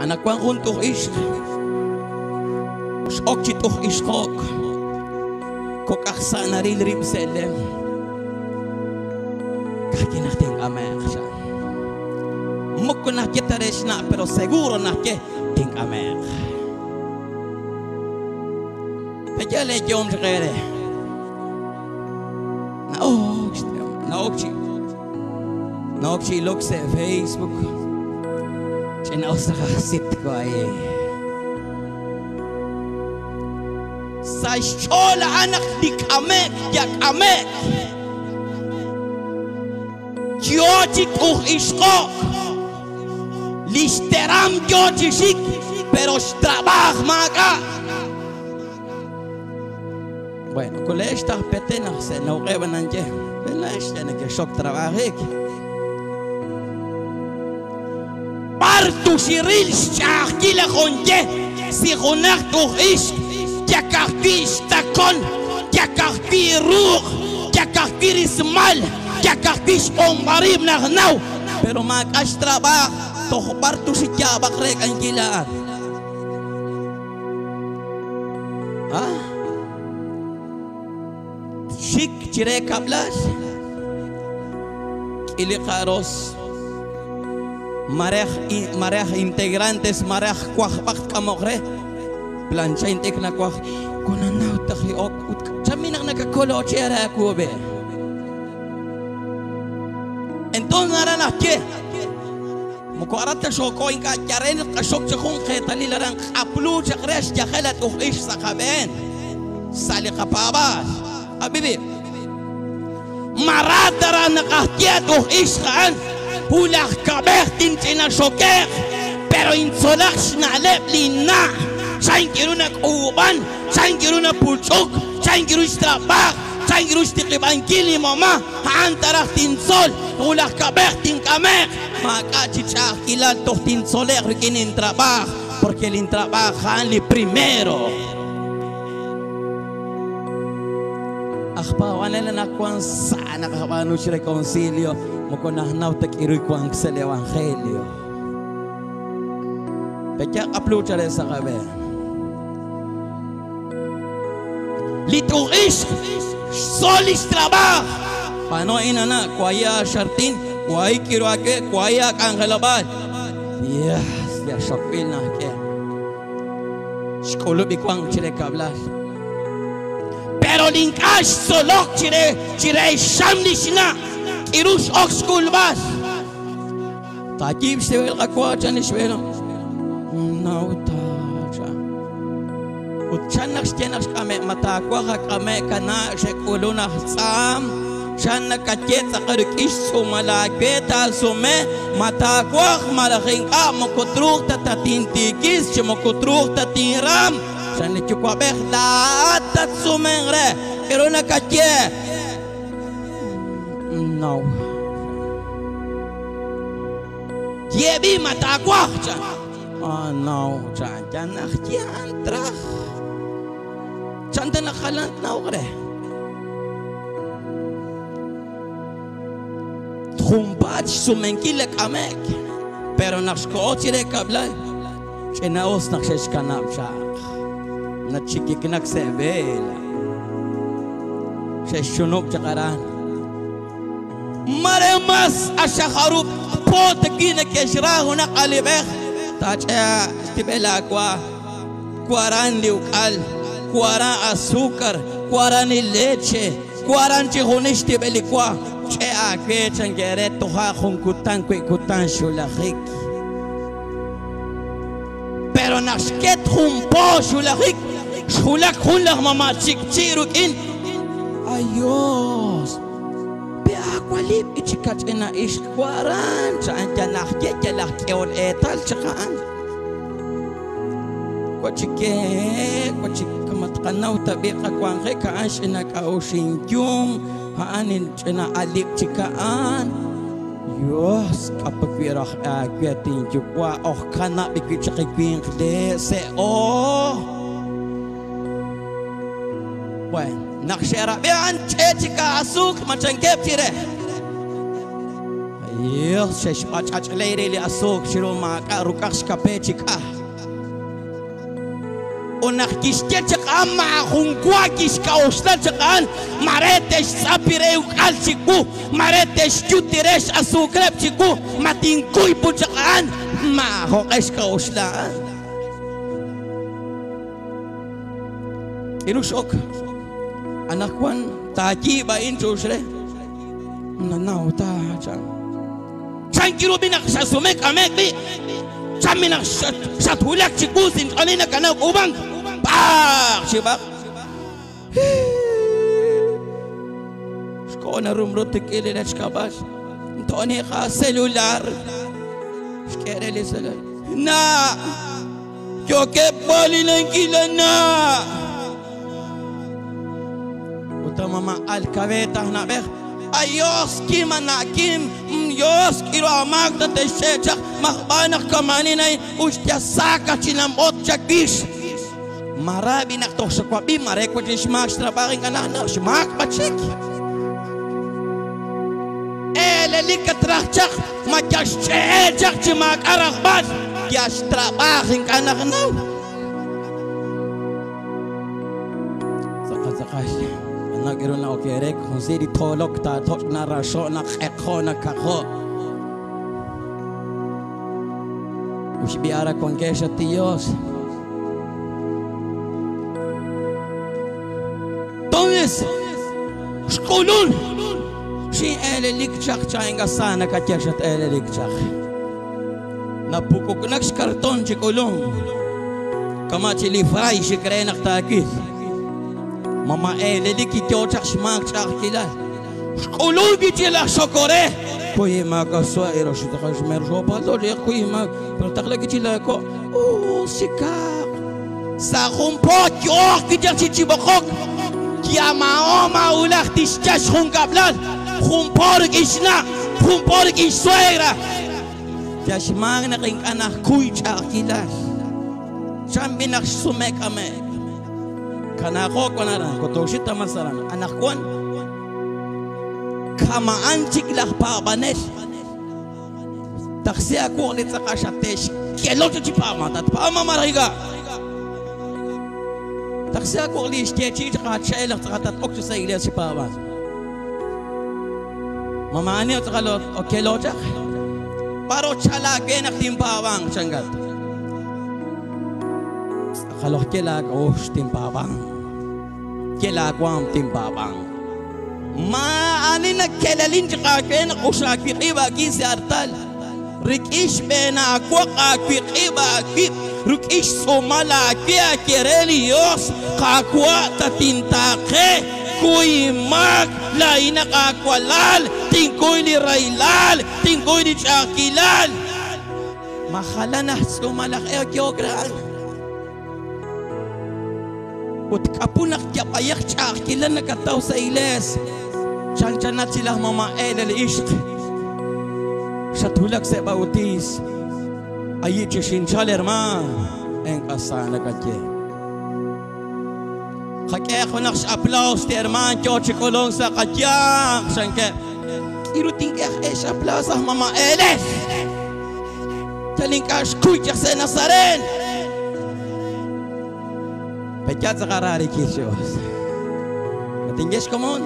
Anak kwang kuntuk ish. Ok chituk ish kok. Kok aksa naril rib selem. Kaki nating amek siya. Mukko na kita res na pero seguro na ke ting amek. Pejale jom sekere. Naok si look sa Facebook. Chinaos na kasit ko ay. Sa schola anak di kamek, yak amek. Kyochik ishkok. Listeram kyochik, pero trabajo maga. Bueno, college ta petena se no qeba nanje. Belash tane ke shock trabajo. Partu shiril shakila khonje si khonak tu ish yakartish takon yakartir ruh yakartir ismal yakartish ombarib nagnaw pero magash trabajo to partu si jabak rek angilaan ha shik chire kablas ili qaros Mareh integrantes mareh kuah pak kamokre plancha intek na kuah kunanaw takhi ok chaminak nakakolo chera kube entonces nara ke muko arata shoko inka jaren qashok chkhun qetali larang aplu chakresh jakhalat uhish sakaben sali qapabas habibi maradara naqahtiat uhish khan Pulah kabeh tintina shoker pero insolak nalep lina sain kiruna kuban sain kiruna pulchuk sain kirus trabak sain kirus tiqibangkili mama antara tinsol pulah kabeh tinkamek maka chicha kilal toh tinsoler kinin trabak porque el trabajan li primero akhpa wana na kwan sana kahawano si reconcilio Moko nahnaw tak iroy ko ang sa evangelio. Pekya upload siya sa kabe. Lituish solis trabaho. Paano inana kuaya shartin kuay kiruake kuaya kang halaban. Yes, ya shopil na ke. Skolo bikwang chire kablas. Pero linkash solok chire shamlish na. Irus ok school bus. Takib sewel akwa chan iswelo. Nauta. Utchanak stenak kame matakwa kame kana shekuluna sam. Chan nakaket sakaruk isu malaketa sume matakwa malaking mokotruk tatatintikis mokotruk tatiram. Chan lichukwa beh latat sumengre. Pero nakaket. No. Yebi matakwa. Oh no, chan nakhian trah. Chan nakhalant na ukre. Trumbach sumenkilek amek. Pero naksko chire kablay. Chenaos nakshesh kanam sha. Nachikik naksebela. Sheshunok chakaran. Maremas asyakarub po tegina keshra hunak alibek tacha tibela kwa kuaran liukal kuaran azúcar kuaran leche kuaran chihunish tibeli kwa che akwe changere toha khunkutan kwe kutan shulahik pero nashket humpo shulahik shulak hunlah mama chikchirukin ayos Walip ichikat ina ishkwaran saan janah jejalak keon etal chakaan kwachike kamatqanaw tabi qakwang kaan sinak aushin yung haanin china alip chikaan yos kapagwirah kwetin jukwa kana bikichakikwing de se bueno nakshera bean chechika asuk macam kep tire Dios sheshpachachleire li asok shiro maka rukakshka pechika Onakishchak amma hunkwakishka oshlachakan maretesh sapireu kalchiku maretesh chutiresh asukrepchiku matinkuy puchakan ma hokeshka oslaan Inushok anakwan tajiba inchusre nanau ta chan Tranquilo binak sa sumek amekli Saminak satulak chikusin kanina kanak ubang Pak sibak Skona rumrutik ililach kabas Toni ka selular Skere li selular Na Joke bali lang kila na Utama ma alkaveta na bek Ayos kimanakim Yos kiro amagda te shechak Makbanak kamaninay Ustya saka chinamot chakish Marabi naktok sa kwabi Marekwad yung shmak strabaking kanana Shmak bachik Elelik katrakchak Matyash chechak chimak arakbad Kyash trabaking kanakanaw Sakash Nagiro na okerek, kung sidi tolok ta tok na rasyo na keko na kako. Usbiara kung kesha Diyos. Tomis, skulun. Si elelikchak chayang sana ka kesha elelikchak. Napukok nagskarton si kulong. Kamachi lifray si krenak takis. Mama eleli ki tiochak shmak chak kilal. Shkulugi chila shokore. Kuyi magaswa ero shitaka shmer shopalo le kuyi mag. Pero takla ki chila ko. Oh sikak. Sa kumpo kiok ki jak chichibokok. Kia maoma ulak tishchash hunkablal. Kumporik ishna. Kumporik ishsuegra. Kia shmag na king anak kuyi chak kilal. Shambinak sumek amek. Kanako konaran kotoshita masaran anakwan kama anchik lah pabanes taksi aku ulit sa kashatesh kelo chuchi pama tat pama mariga taksi aku ulit kechi ka chailak tat ok sa ile si pama mama ani at kalot o kelo chak paro chalage nak timpawang sanggat kalau kelag timpabang kelagwam timpabang ani na kelalin ka ken usaki iba gisi artal rikish bena akwa iba kit rikish somala kia kerelios kakwa tatintake kuy mag laina kakwalal tingkoy ni railal tingkoy ni chakilal mahala na sumalak geograph Ut kapunak kya payak chak kila nakataw sa iles. Chanchanat sila mama elel ishq. Sa tulak sa bautis. Ayit siya sinchaler ma. Ang kasana katye. Kakya ko nak sa aplaus ti herman kyo chikolong sa katyak. Sangke. Iruting kaya sa aplaus sa mama elel. Taling ka shkuy kya sa nasaren. Pecat sekarang kisah. Ketinggian komon.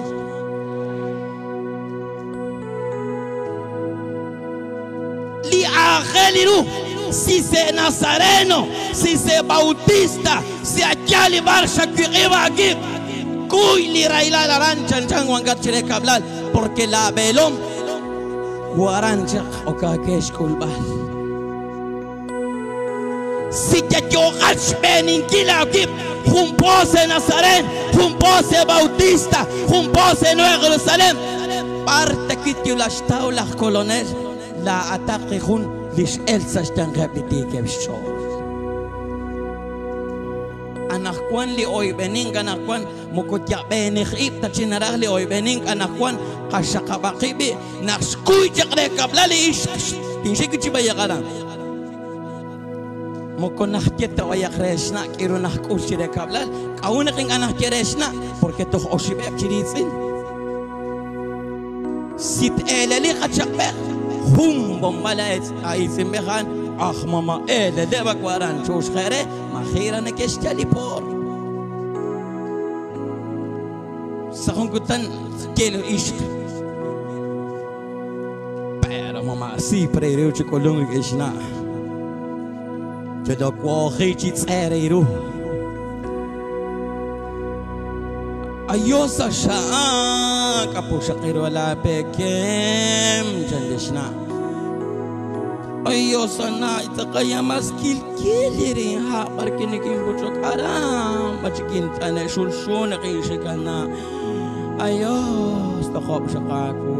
Li akheliru si se Nazareno, si se Bautista, si akali barsha kiriba gib. Kuy li raila laran chancang wangat cire kablal, porque la belom waranchak okakesh kulbal. Si que yo benin kila gib. Jumpose Nazaren, Jumpose Bautista, Jumpose Nueva Jerusalén. Parte kityu las taulas colonel, la ataque jun lis elsa están repetitive show. Anakwan li oy bening anakwan mukutya benih ipta chinarah li oy bening anakwan kashakabakibi nakskuy jakre kablali ish tinshiki chibayakaran. Mukon nakita wayak resna kiro nakusi de kablal kauna king anak resna porque toh oshibek chiritsin sit eleli kachakbe bombala ay simbehan mama ele deba kwaran chush khere makhira na keshkali por sakungkutan kelo ishq pero mama si prereu chikolung ishna jado kwa khichi tsereru ayosa sha kapushakir wala bekem jandishna ayosa na itakaya maskil kiliri ha parkinikin buchok aram bachikin tane shulshon qishikana ayos takob shakaku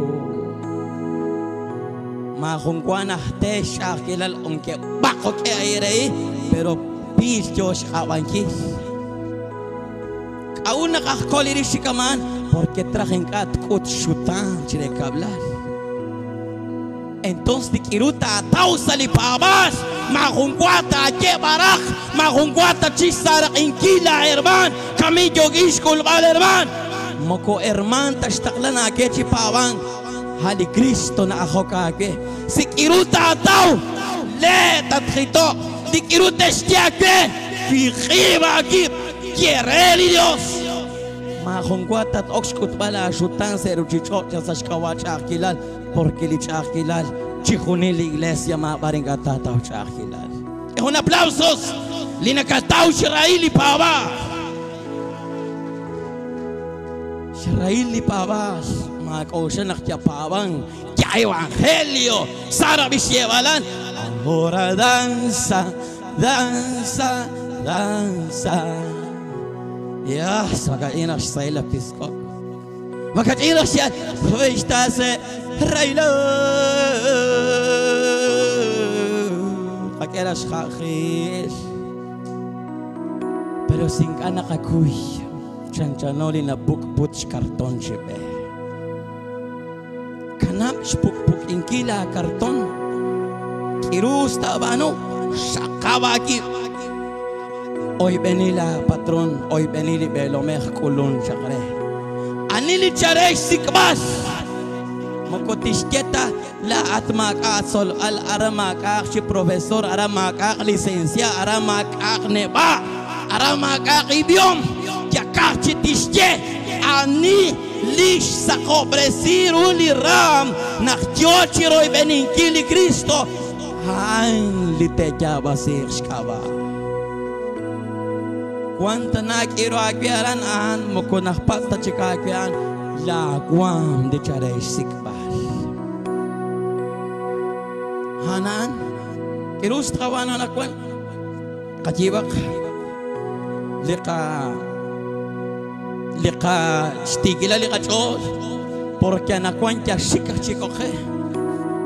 ma khungkwana tesh akilal onke bako ke aire pero pis josh awankis aún nakakoliris si kaman porque trajen kat kot shutan chile kablar entonces dikiruta tausa li pabas mahungwata ke barak mahungwata chisara inkila herman kami jogish kul bal herman moko herman tashtaqlana ke chi pawan hali Cristo na ahoka ke sikiruta tau le tatkhito dikiruta shtiake fi khiba akib quiere Dios mahungwatat oxkut bala shutan seru chicho chasashkawa chakilal porque li chakilal chihuni la iglesia ma baringata ta chakilal es un aplausos linakatau Israeli pava Israeli pavas ma koshanak ya pavan ya evangelio sara bisievalan ahora danza danza danza ya sagaina shayla pisko makatira shal fistase raylo kakera shakhish pero sin kana kakuy chanchanoli na bukbut karton shibe kanap shpukpuk inkila karton kirus tabano shakawaki hoy venila patrón, hoy venili belomech kulun chakre. Anili charech sikbas. Makotishketa la atmak asol al aramak akhi profesor aramak akh licencia aramak akh neba aramak akh idiom yakach tishke ani lish sakobresir uli ram nachtiochi roy beninkili Cristo han liteja basir shkaba. Cuanta na quiero akbiaran an mokonah pasta chika akbian la guam de charesh sikbal hanan kirus trawana na kwan kajibak liqa stigila liqa chos porque na kwan ya shika chikoje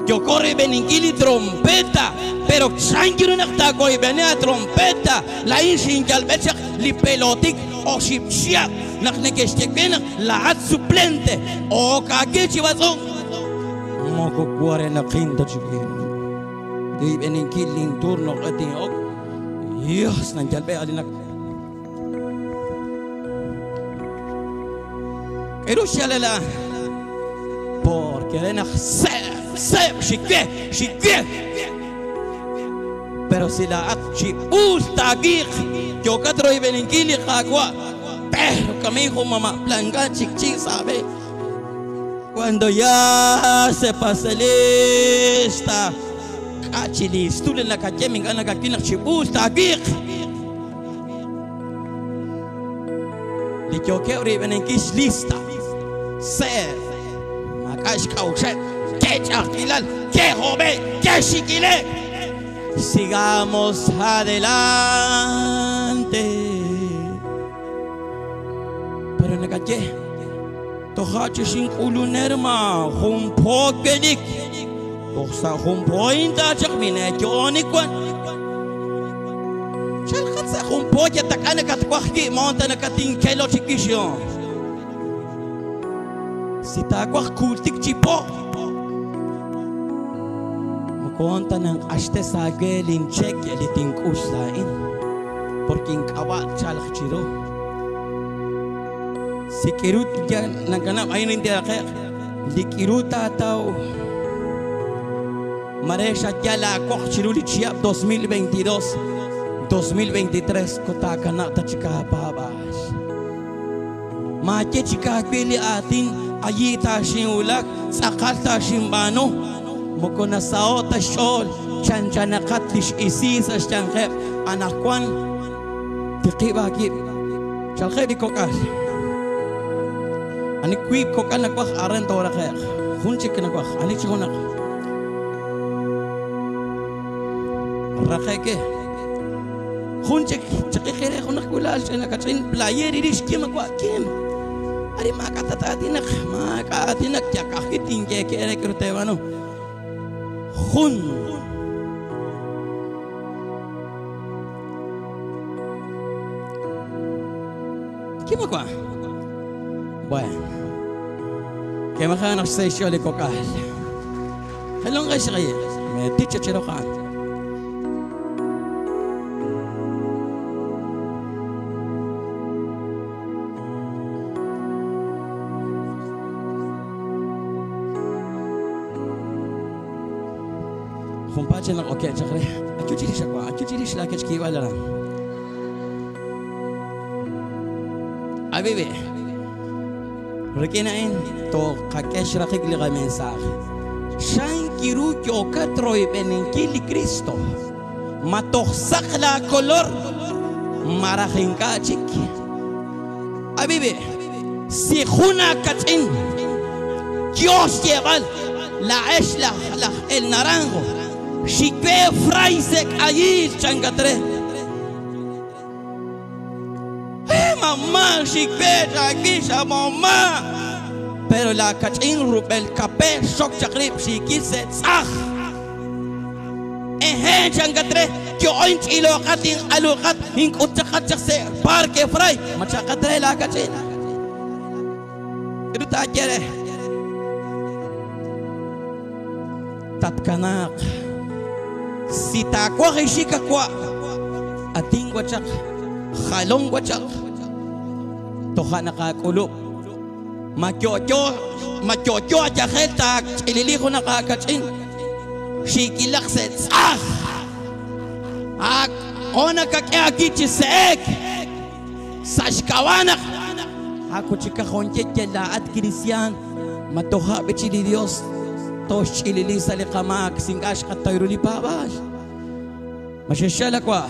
yo corre beningili trompeta pero changiru nakta koi benia trompeta la inshin kalbechak li pelotik o shipshia naknekeshtek ben la at suplente o kagechi bazon moko kuare na kinta chikin di beningili turno qati ok yes nan jalbe alinak erushalala porque enak shikwe pero si la akchi ustagik yo katro y beninkili khakwa pero kamijo mama planga chikchi sabe cuando ya se pasa lista kachili stule la kachemi ngana kakina ustagik likyoke uri beninkis lista se makash kaushet que chakilal que joven que shikile. Sigamos adelante. Pero en la calle, tohache sin ulunerma, humpo kedik, tohsa humpo inta chakmine kyonikwan. Chalkatsa humpo ya takana katkwaki monta na kating kelo chikisyon. Si takwak kultik chipo. Conta ng aste sa gelin check eliting usain porque kawat chalak chiro si kirut yan nagkanap ayun hindi akak di kiruta tao Maresha ya la cochiruli chiap 2022 2023 kota kana ta chika babas. Ma ke chika pili atin ayita shinulak sakalta shimbano mokona saota shol chanchana katlish isisa chankheb anakwan tiqiba kib chalkhedi kokal ani kwib kokal nakwak aren tora khair khunchik nakwak ani chikonak rakheke khunchik chikhere khunak kulal chena katrin player irish kim kwa kim ari makatatinak chakahitin ke kere krutevano khun كيف أقوى؟ بوين كيف أخانا نفسي لك وكاهل خلون غيش غير ما تيجي تشيروخان خون باجنا أوكي تشغلي أكيد جيري شكوا أكيد جيري شلاكش كي ولا لا Habibi, rekinain to kakesh rakik liga mensaje. Shan kiru kyoka troi benenkili Cristo. Matoh sakla color marahinka chik. Habibi, si khuna katin Dios lleva la esla el naranjo. Shikwe fraisek allí changatre. Mamá, chiquita, aquí sa mamá. Pero la cachin rubel capé, shock chakrip, chiquise, tzah. Changatre, que hoy ilo katin alukat, inkuchakat chakse, parque fray, machakatre la cachin. Iruta quiere. Tatkanak. Si ta kwa hishika kwa, ating wachak, halong wachak. Toha nakakulop makyocho ajakhet tak ililiho nakakachin shikilak set ak ona kakyaki seek sashkawanak ako chika khonche laat Cristian matoha bechili Dios tosh ilili salikamak singash katayruli babas masheshala kwa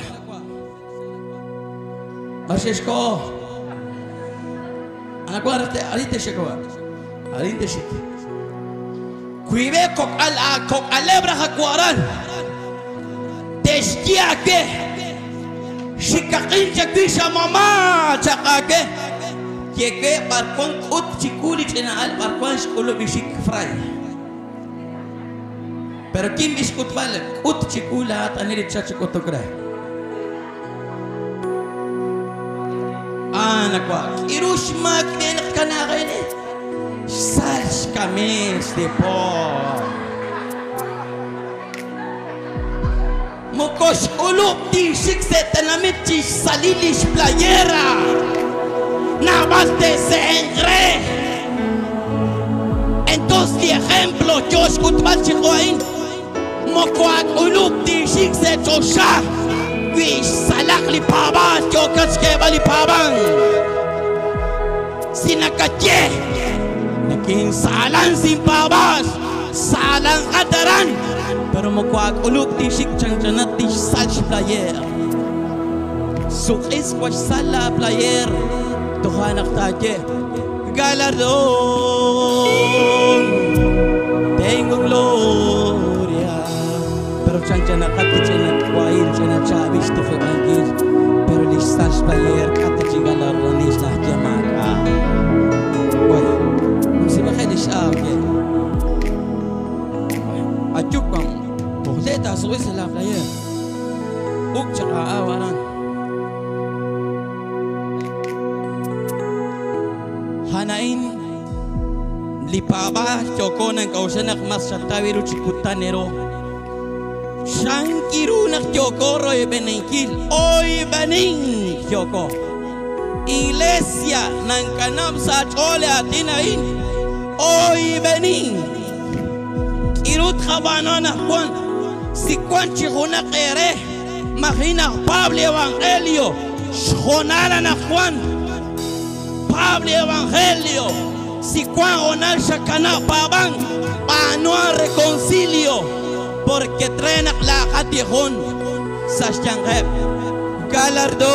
masheshko aguarte ahorita shekwa ahorita shek kuibe kok alebra hakwaran teshkia ke shikakin chakisha mama chakake keke barkon ut chikuli chena al barkon shkulo bishik fry pero kim biskut vale ut chikula taniri chachikotokra Anakwa, Hiroshima knenak kanakain Sals kamis de po Mokos ulop di sikset tanamit chi salilis playera Nabaste se engre Entonces de ejemplo yo escuchaba chicoain Mokoak ulop di sikset osha Wish salak li pabas yo kaskeba li pabang Sinakatye Nakin salan sin pabas Salan kataran Pero mokwag uluk tishik chanchanat tish salsh player Sukis kwash sala player Tuhanak taje Galardon Tengo gloria Pero chanchanat katichanat kwail chanat chavish tufagangil Pero lish salsh player katachi galardon lish lah jamaka Why? Si bakit siya okay Ajuk bang Bukleta suwi sila player Uk tsaka awaran Hanain Lipaba Choko ng kausanak mas santawiru chikutanero Shankiru nak Choko roy benengkil Oy bening Choko Iglesia ng kanam sa chole atinain Oy bening Irut khabano na kwan Si cuanchi una quere, imagina Pablo Evangelio, Jonara na Juan, Pablo Evangelio, si Juan Onal Shakana Paban, Panoa reconcilio, porque traen la Jatijón, Sashangep, galardón,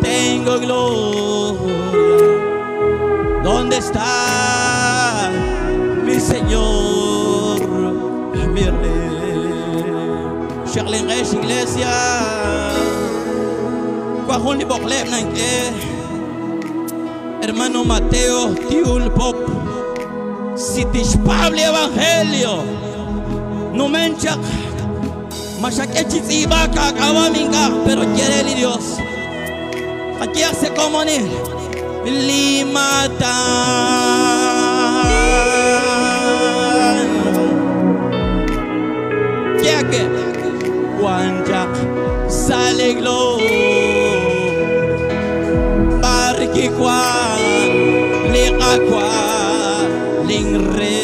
tengo gloria. ¿Dónde está mi Señor, mi Rey? Charles Iglesia, cuajón y boclep nanque, hermano Mateo, tiul pop, si Pablo Evangelio, no mencha, machaquechis y vaca, cabaminga, pero quiere el Dios. Aquí hace como ni Limatan que Wanjak sale gloria Barki kwan Lika kwan Lingre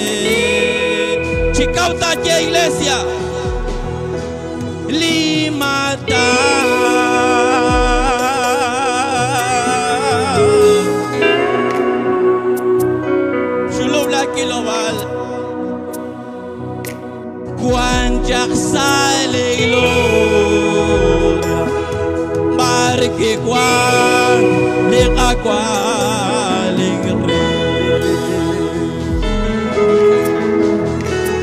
Chicauta que iglesia Limatan Wanjak sale gloria Barki kwan Lika kwan Lingre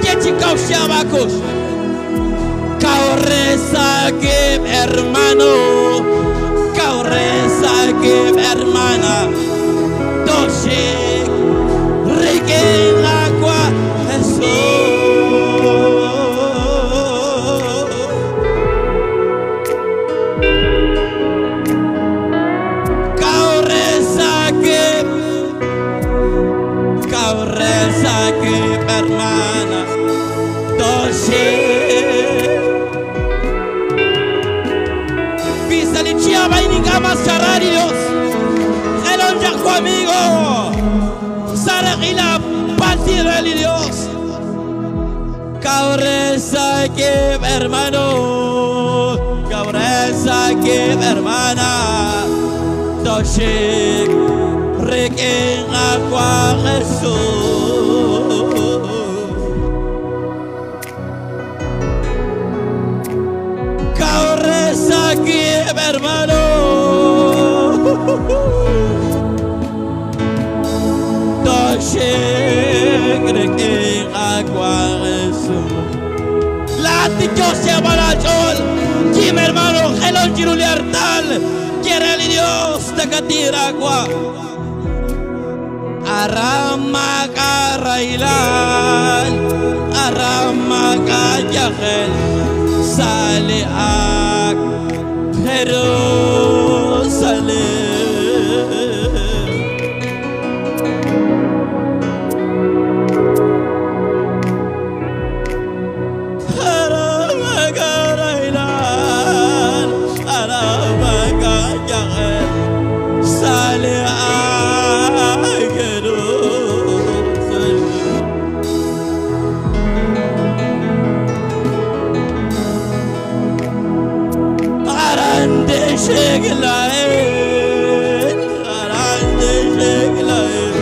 Que chicao shabakos Kao reza que hermano Kao reza que hermana Toshik Riken agua Jesús hermana Doce Pisalichia Baininga Mascararios Elon Jaco amigo Saragila Patira Dios Cabreza que hermano Cabreza que hermana Doce Requen agua Jesús Aquí, hermano, Doce que agua Jesús. La ticho se va la chol, Jim hermano, Helon Giruliartal, quiere el Dios de Catira agua. Aramaca Railan, Aramaca Yahel, sale a Jerusalem. Arabagarailan, Arabagayahel, sale a Jerusalem. Arande Sheglaen, Arande Sheglaen,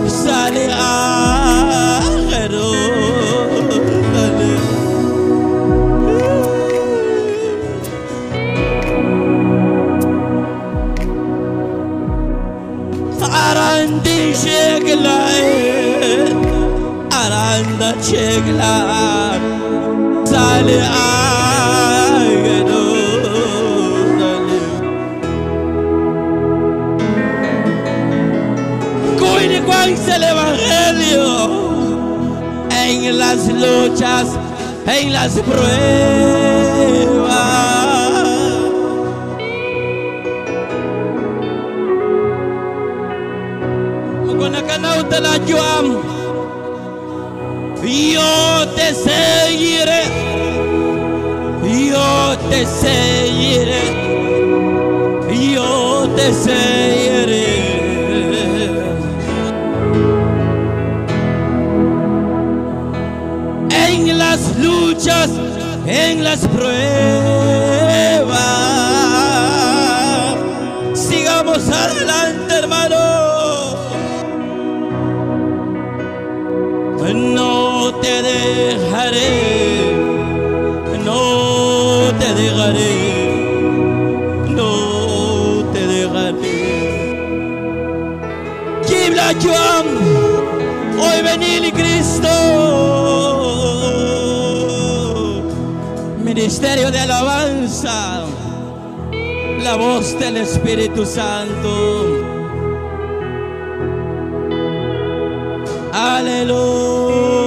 sale a Jerusalem. Arande Sheglaen, Aranda Sheglaen, sale a es el Evangelio en las luchas, en las pruebas. Con la canauta la yuam, yo te seguiré, yo te seguiré, yo te seguiré. en las luchas, en las pruebas. Sigamos adelante, hermano. No te dejaré, no te dejaré, no te dejaré. Kibla Joam, hoy venir Cristo. Ministerio de alabanza, la voz del Espíritu Santo. Aleluya.